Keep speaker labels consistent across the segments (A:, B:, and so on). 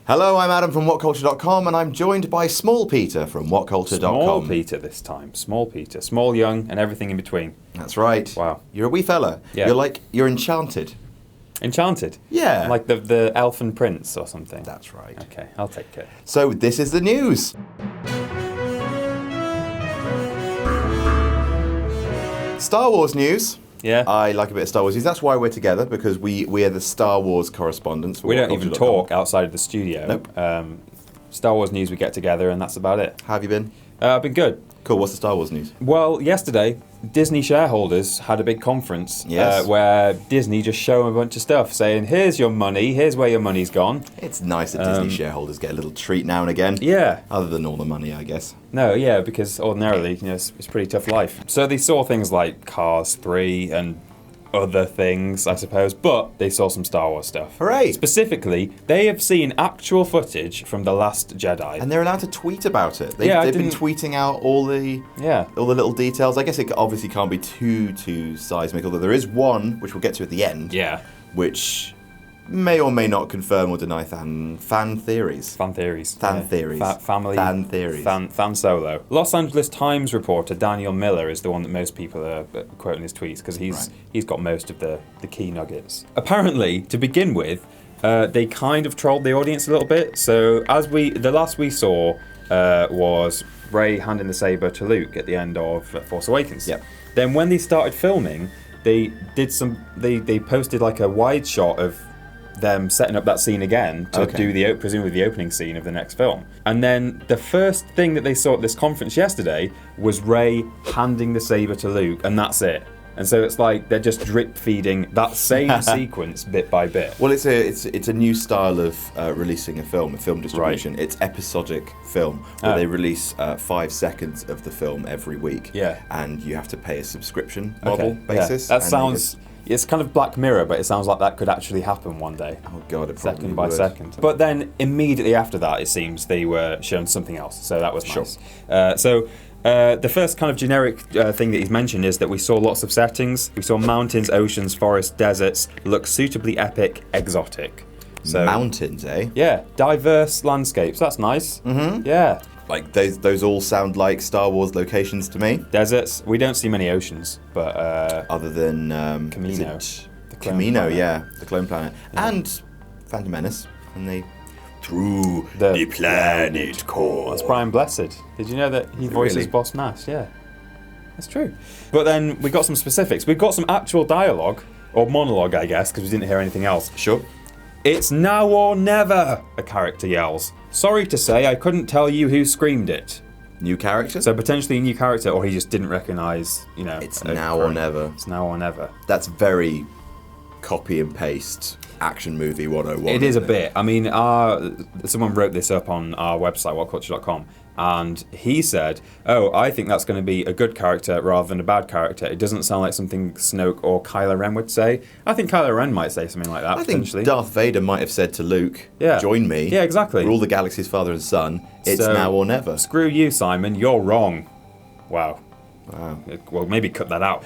A: Hello, I'm Adam from Whatculture.com, and I'm joined by Small Peter from Whatculture.com.
B: Small Peter this time. Small Peter. Small, young, and everything in between.
A: That's right.
B: Wow.
A: You're a wee fella.
B: Yeah.
A: You're enchanted.
B: Enchanted?
A: Yeah.
B: Like the elfin prince or something?
A: That's right.
B: Okay, I'll take it.
A: So this is the news. Star Wars news.
B: Yeah.
A: I like a bit of Star Wars news. That's why we're together, because we are the Star Wars correspondents. For
B: We don't even
A: Whatculture.com.
B: talk outside of the studio.
A: Nope.
B: Star Wars news, we get together, and that's about it.
A: How have you been?
B: I've been good.
A: Cool. What's the Star Wars news?
B: Well, yesterday, Disney shareholders had a big conference
A: Yes.
B: where Disney just showed them a bunch of stuff, saying, here's your money, here's where your money's gone.
A: It's nice that Disney shareholders get a little treat now and again.
B: Yeah.
A: Other than all the money, I guess.
B: No, yeah, because ordinarily, it's a pretty tough life. So they saw things like Cars 3 and other things, I suppose, but they saw some Star Wars stuff.
A: Hooray!
B: Specifically, they have seen actual footage from The Last Jedi.
A: And they're allowed to tweet about it. They've been tweeting out all the little details. I guess it obviously can't be too seismic, although there is one, which we'll get to at the end, which may or may not confirm or deny fan theories.
B: Fan theories.
A: Fan theories.
B: Family.
A: Fan theories.
B: Fan solo. Los Angeles Times reporter Daniel Miller is the one that most people are quoting his tweets because he's got most of the key nuggets. Apparently, to begin with, they kind of trolled the audience a little bit. So the last we saw was Rey handing the saber to Luke at the end of Force Awakens.
A: Yep.
B: Then when they started filming, they posted like a wide shot of them setting up that scene again to do presumably the opening scene of the next film. And then the first thing that they saw at this conference yesterday was Rey handing the saber to Luke, and that's it. And so it's like they're just drip feeding that same sequence bit by bit.
A: Well, it's a new style of releasing a film distribution. Right. It's episodic film, where they release 5 seconds of the film every week.
B: Yeah.
A: And you have to pay a subscription model basis.
B: Yeah. That sounds... It's kind of Black Mirror, but it sounds like that could actually happen one day.
A: Oh God, it probably
B: second by
A: would.
B: second. But then immediately after that, it seems they were shown something else. So that was nice. The first kind of generic thing that he's mentioned is that we saw lots of settings. We saw mountains, oceans, forests, deserts, look suitably epic, exotic. So,
A: mountains, eh?
B: Yeah, diverse landscapes. That's nice. Mm-hmm. Yeah.
A: Like those all sound like Star Wars locations to me.
B: Deserts. We don't see many oceans, but
A: other than
B: Camino,
A: the Camino, the clone planet, and Phantom Menace, and they through the planet core.
B: That's Brian Blessed. Did you know that he voices Boss Nass? Yeah, that's true. But then we got some specifics. We've got some actual dialogue or monologue, I guess, because we didn't hear anything else.
A: Sure.
B: It's now or never, a character yells. Sorry to say, I couldn't tell you who screamed it.
A: New character?
B: So potentially a new character, or he just didn't recognise,
A: It's now or never.
B: It's now or never.
A: That's very copy and paste action movie 101.
B: It is a bit. I mean, someone wrote this up on our website, whatculture.com, and he said, I think that's going to be a good character rather than a bad character. It doesn't sound like something Snoke or Kylo Ren would say. I think Kylo Ren might say something like that, potentially.
A: I think Darth Vader might have said to Luke, join me.
B: Yeah, exactly.
A: Rule the galaxy's father and son. It's now or never.
B: Screw you, Simon. You're wrong. Wow. Well, maybe cut that out.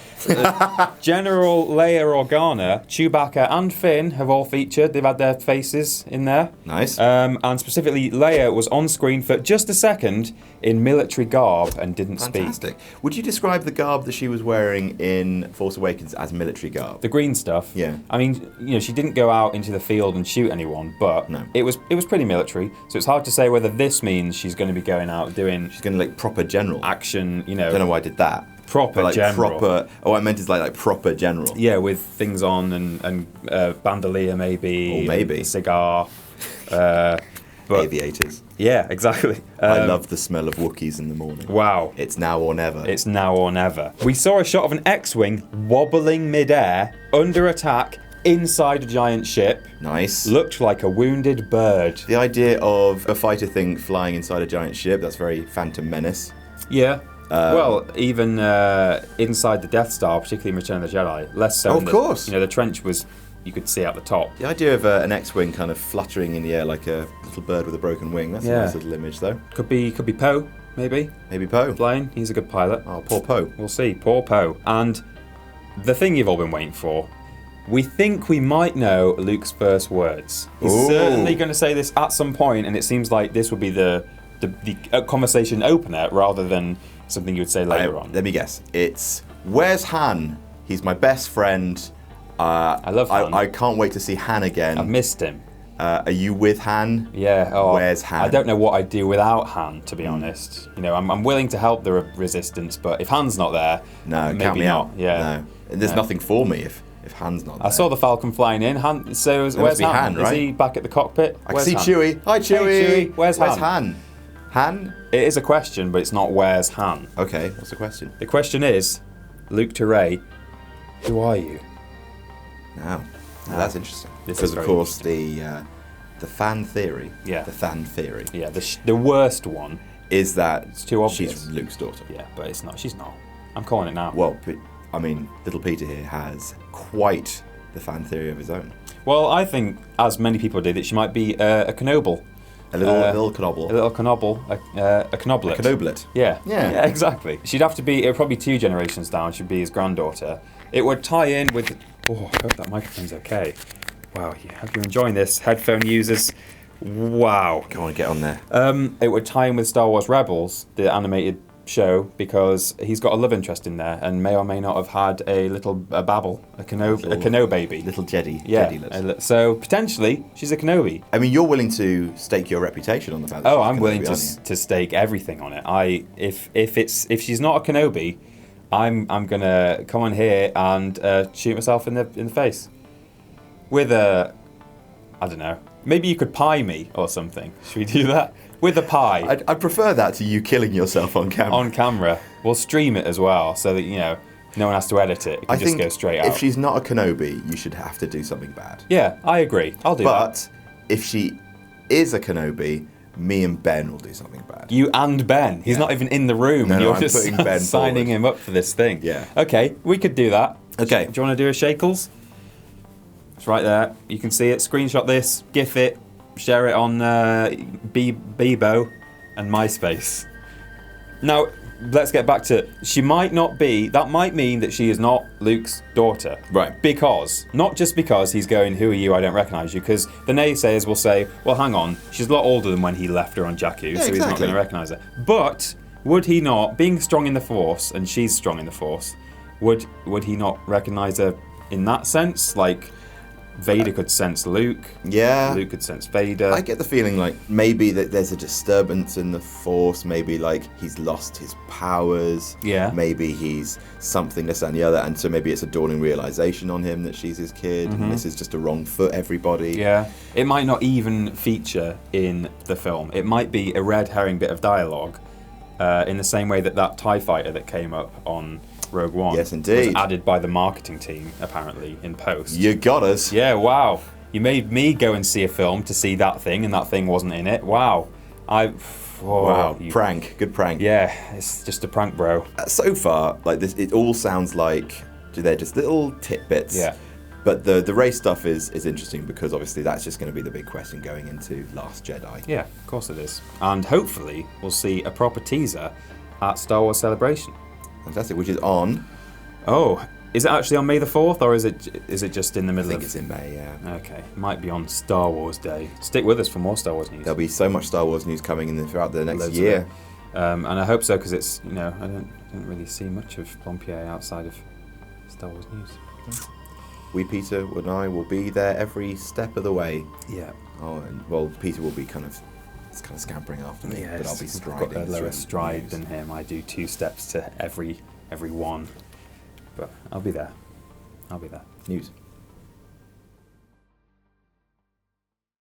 B: General Leia Organa, Chewbacca, and Finn have all featured. They've had their faces in there.
A: Nice.
B: And specifically, Leia was on screen for just a second in military garb and didn't speak.
A: Fantastic. Would you describe the garb that she was wearing in Force Awakens as military garb?
B: The green stuff.
A: Yeah.
B: I mean, she didn't go out into the field and shoot anyone, but it was pretty military. So it's hard to say whether this means she's going to be going out doing.
A: She's going to proper general
B: action.
A: I don't know why I did that.
B: Proper general.
A: Proper. Oh, I meant it's like proper general.
B: Yeah, with things on and bandolier maybe.
A: Or maybe.
B: Cigar.
A: Aviators.
B: Yeah, exactly.
A: I love the smell of Wookiees in the morning.
B: Wow.
A: It's now or never.
B: It's now or never. We saw a shot of an X-Wing wobbling mid-air, under attack, inside a giant ship.
A: Nice.
B: Looked like a wounded bird.
A: The idea of a fighter thing flying inside a giant ship, that's very Phantom Menace.
B: Yeah. Well, even inside the Death Star, particularly in Return of the Jedi, less so.
A: Oh, of course.
B: The trench was, you could see out the top.
A: The idea of an X-Wing kind of fluttering in the air like a little bird with a broken wing, that's a nice little image, though.
B: Could be Poe, maybe.
A: Maybe Poe.
B: Flying. He's a good pilot.
A: Oh, poor Poe.
B: We'll see. Poor Poe. And the thing you've all been waiting for, We think we might know Luke's first words. He's certainly going to say this at some point, and it seems like this would be the conversation opener rather than something you would say later on.
A: Let me guess. It's, where's Han? He's my best friend.
B: I love Han.
A: I can't wait to see Han again.
B: I've missed him.
A: Are you with Han?
B: Yeah. Oh,
A: where's Han?
B: I don't know what I'd do without Han, to be honest. You know, I'm willing to help the Resistance, but if Han's not there,
A: no, count me out.
B: Yeah.
A: No. And there's nothing for me if Han's not there.
B: I saw the Falcon flying in. Han, so where's Han?
A: Right?
B: Is he back at the cockpit?
A: I can see Chewie. Hi, Chewie.
B: Hey, Chewie. Where's Han?
A: Han?
B: It is a question, but it's not where's Han.
A: Okay, what's the question?
B: The question is, Luke to Rey, who are you?
A: Now that's interesting.
B: Because
A: of course the fan theory.
B: Yeah.
A: The fan theory.
B: Yeah. The worst one
A: is that
B: it's too obvious.
A: She's Luke's daughter.
B: Yeah, but it's not. She's not. I'm calling it now.
A: Well, but, I mean, little Peter here has quite the fan theory of his own.
B: Well, I think, as many people do, that she might be a Knoble.
A: A little Knobble.
B: A little Knobble. A Knoblet.
A: A Knoblet.
B: Yeah.
A: Yeah.
B: Yeah, exactly. She'd have to be, it would probably 2 generations down, she'd be his granddaughter. It would tie in with, oh, I hope that microphone's okay. Wow, I hope you're enjoying this, headphone users. Wow.
A: Go on, get on there.
B: It would tie in with Star Wars Rebels, the animated show, because he's got a love interest in there and may or may not have had a Babel, a Kenobi baby.
A: Little Jedi.
B: Yeah. So potentially, she's a Kenobi.
A: I mean, you're willing to stake your reputation on the fact that she's
B: I'm
A: Kenobi,
B: willing to stake everything on it. If she's not a Kenobi, I'm gonna come on here and shoot myself in the face with a, I don't know. Maybe you could pie me or something. Should we do that? With a pie.
A: I'd prefer that to you killing yourself on camera.
B: On camera. We'll stream it as well, so that, you know, no one has to edit it. It can just go straight out.
A: If she's not a Kenobi, you should have to do something bad.
B: Yeah, I agree. I'll do that.
A: But if she is a Kenobi, me and Ben will do something bad.
B: You and Ben? He's not even in the room.
A: No,
B: You're
A: I'm
B: just
A: putting Ben
B: signing
A: forward.
B: him up for this thing.
A: Yeah.
B: Okay, we could do that.
A: Okay.
B: Do you want to do a Shakles? It's right there. You can see it. Screenshot this, GIF it, share it on Bebo and MySpace. Now, let's get back to, she might not be, that might mean that she is not Luke's daughter.
A: Right.
B: Because, not just because he's going, who are you, I don't recognise you, because the naysayers will say, well, hang on, she's a lot older than when he left her on Jakku, so he's not going to recognise her. But, would he not, being strong in the Force, and she's strong in the Force, would he not recognise her in that sense? Like, Vader could sense Luke.
A: Yeah.
B: Luke could sense Vader.
A: I get the feeling like maybe that there's a disturbance in the Force. Maybe like he's lost his powers.
B: Yeah.
A: Maybe he's something, this and the other. And so maybe it's a dawning realization on him that she's his kid. And this is just a wrong foot, everybody.
B: Yeah. It might not even feature in the film. It might be a red herring bit of dialogue in the same way that TIE fighter that came up on Rogue One.
A: Yes, indeed.
B: Was added by the marketing team, apparently, in post.
A: You got us.
B: Yeah, wow. You made me go and see a film to see that thing, and that thing wasn't in it. Wow.
A: Wow. Prank. Good prank.
B: Yeah, it's just a prank, bro.
A: So far, like this, it all sounds like they're just little tidbits.
B: Yeah.
A: But the race stuff is interesting because obviously that's just going to be the big question going into Last Jedi.
B: Yeah, of course it is. And hopefully we'll see a proper teaser at Star Wars Celebration.
A: Fantastic, which is on.
B: Oh, is it actually on May the 4th, or is it just in the middle of?
A: I think it's in May, yeah.
B: Okay, might be on Star Wars Day. Stick with us for more Star Wars news.
A: There'll be so much Star Wars news coming in throughout the next year.
B: And I hope so, because it's, you know, I don't really see much of Plompier outside of Star Wars news.
A: We, Peter and I, will be there every step of the way.
B: Yeah.
A: Oh, and well, Peter will be kind of scampering after me, but I'll be striding.
B: I've got a lower stride than him. I do 2 steps to every one, but I'll be there.
A: News.